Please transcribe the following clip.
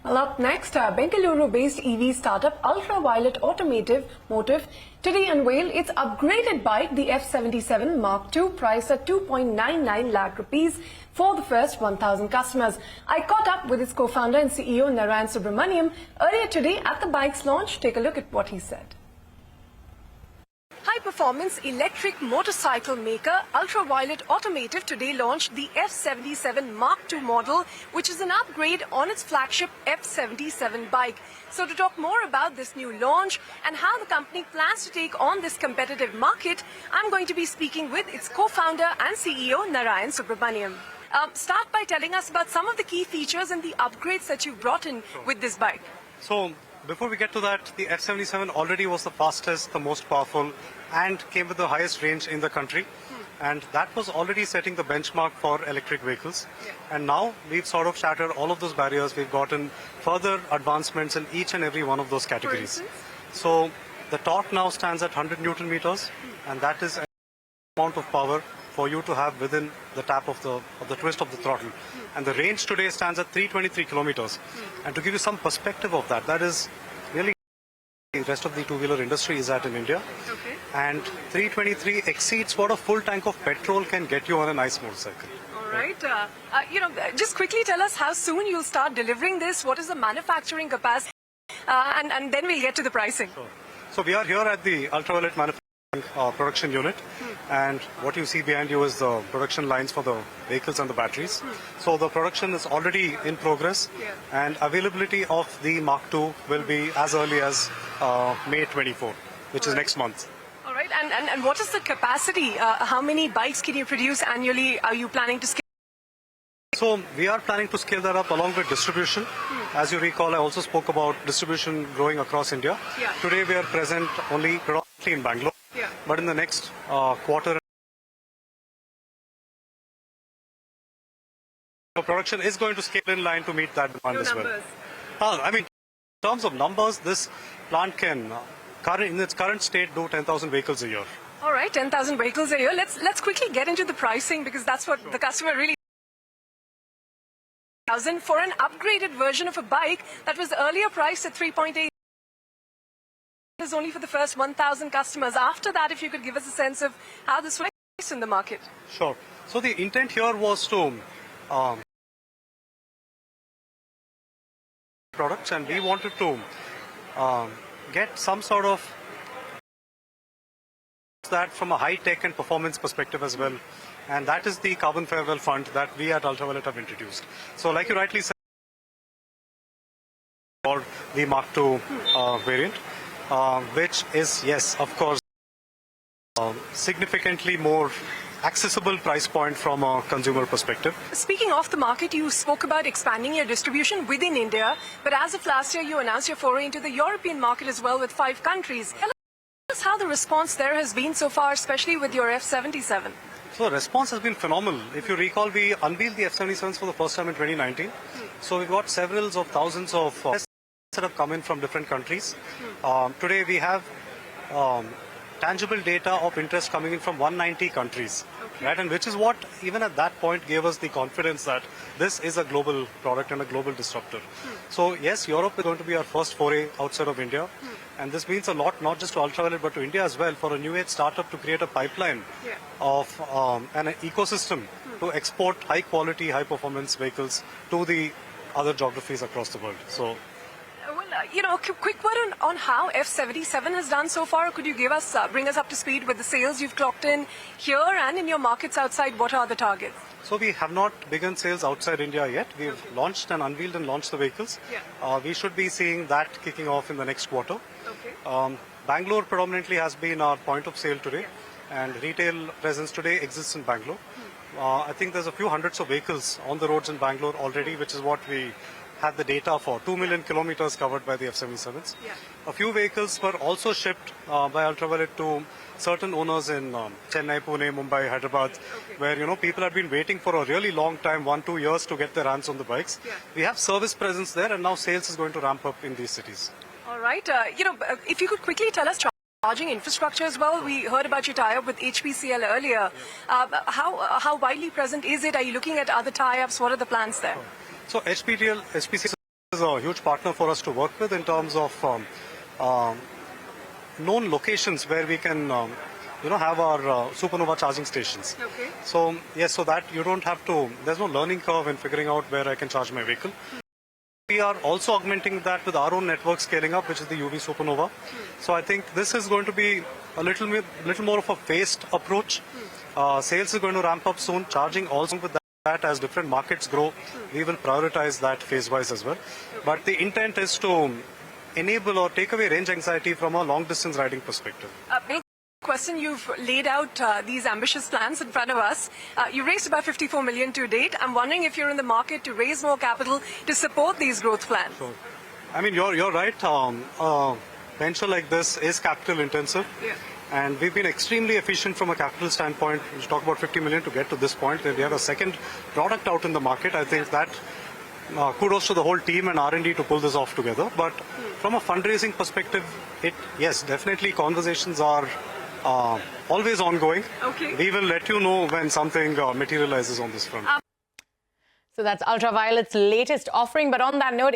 Well, up next, Bengaluru-based EV startup Ultraviolette Automotive today unveiled its upgraded bike, the F77 Mach 2, priced at 2.99 lakh rupees for the first 1,000 customers. I caught up with its co-founder and CEO Narayan Subramaniam earlier today at the bike's launch. Take a look at what he said. High-performance electric motorcycle maker Ultraviolette Automotive today launched the F77 Mach 2 model, which is an upgrade on its flagship F77 bike. So to talk more about this new launch and how the company plans to take on this competitive market, I'm going to be speaking with its co-founder and CEO Narayan Subramaniam. Start by telling us about some of the key features and the upgrades that you've brought in with this bike. So, before we get to that, the F77 already was the fastest, the most powerful, and came with the highest range in the country. And that was already setting the benchmark for electric vehicles. And now we've sort of shattered all of those barriers. We've gotten further advancements in each and every one of those categories. So the torque now stands at 100 Newton meters, and that is an amount of power for you to have within the tap of the twist of the throttle. And the range today stands at 323 kilometers. And to give you some perspective of that, that is really the rest of the two-wheeler industry is at in India. Okay. And 323 exceeds what a full tank of petrol can get you on a nice motorcycle. All right. Just quickly tell us how soon you'll start delivering this. What is the manufacturing capacity? And then we'll get to the pricing. Sure. So we are here at the Ultraviolette manufacturing production unit, and what you see behind you is the production lines for the vehicles and the batteries. So the production is already in progress, and availability of the Mach 2 will be as early as May 24, which is next month. All right, and what is the capacity? How many bikes can you produce annually? Are you planning to scale? So we are planning to scale that up along with distribution. As you recall, I also spoke about distribution growing across India. Today we are present only predominantly in Bangalore. But in the next quarter, production is going to scale in line to meet that demand as well. I mean, in terms of numbers, this plant can, in its current state, do 10,000 vehicles a year. All right, 10,000 vehicles a year. Let's quickly get into the pricing, because that's what the customer really for an upgraded version of a bike that was earlier priced at 3.8. Is only for the first 1,000 customers. After that, if you could give us a sense of how this was priced in the market. Sure. So the intent here was to products, and we wanted to get some sort of that from a high-tech and performance perspective as well. And that is the Carbon Farewell Fund that we at Ultraviolette have introduced. So like you rightly said, for the Mach 2 variant, which is, yes, of course, significantly more accessible price point from a consumer perspective. Speaking of the market, you spoke about expanding your distribution within India, but as of last year, you announced your foray into the European market as well with 5 countries. Tell us how the response there has been so far, especially with your F77. So the response has been phenomenal. If you recall, we unveiled the F77s for the first time in 2019. So we've got several of thousands of that have come in from different countries. Today we have tangible data of interest coming in from 190 countries, right? And which is what, even at that point, gave us the confidence that this is a global product and a global disruptor. So yes, Europe is going to be our first foray outside of India. And this means a lot, not just to Ultraviolette, but to India as well, for a new age startup to create a pipeline of an ecosystem to export high quality, high performance vehicles to the other geographies across the world. So, quick word on how F77 has done so far. Could you give us, bring us up to speed with the sales you've clocked in here and in your markets outside? What are the targets? So we have not begun sales outside India yet. We've launched and unveiled and launched the vehicles. We should be seeing that kicking off in the next quarter. Bangalore predominantly has been our point of sale today, and retail presence today exists in Bangalore. I think there's a few hundreds of vehicles on the roads in Bangalore already, which is what we had the data for. 2 million kilometers covered by the F77s. A few vehicles were also shipped by Ultraviolette to certain owners in Chennai, Pune, Mumbai, Hyderabad, where people have been waiting for a really long time, 1-2 years, to get their hands on the bikes. We have service presence there, and now sales is going to ramp up in these cities. All right. If you could quickly tell us charging infrastructure as well. We heard about your tie-up with HPCL earlier. How widely present is it? Are you looking at other tie-ups? What are the plans there? So HPCL is a huge partner for us to work with in terms of known locations where we can, have our supernova charging stations. Okay. So yes, so that you don't have to. There's no learning curve in figuring out where I can charge my vehicle. We are also augmenting that with our own network scaling up, which is the UV supernova. So I think this is going to be a little more of a phased approach. Sales is going to ramp up soon. Charging also with that as different markets grow, we will prioritize that phase-wise as well. But the intent is to enable or take away range anxiety from a long-distance riding perspective. Question, you've laid out these ambitious plans in front of us. You raised about 54 million to date. I'm wondering if you're in the market to raise more capital to support these growth plans. So, I mean, you're right. Venture like this is capital intensive. Yeah. And we've been extremely efficient from a capital standpoint. We talk about 50 million to get to this point. We have a second product out in the market. I think that kudos to the whole team and R&D to pull this off together. But from a fundraising perspective, yes, definitely conversations are always ongoing. Okay. We will let you know when something materializes on this front. So that's Ultraviolette's latest offering. But on that note,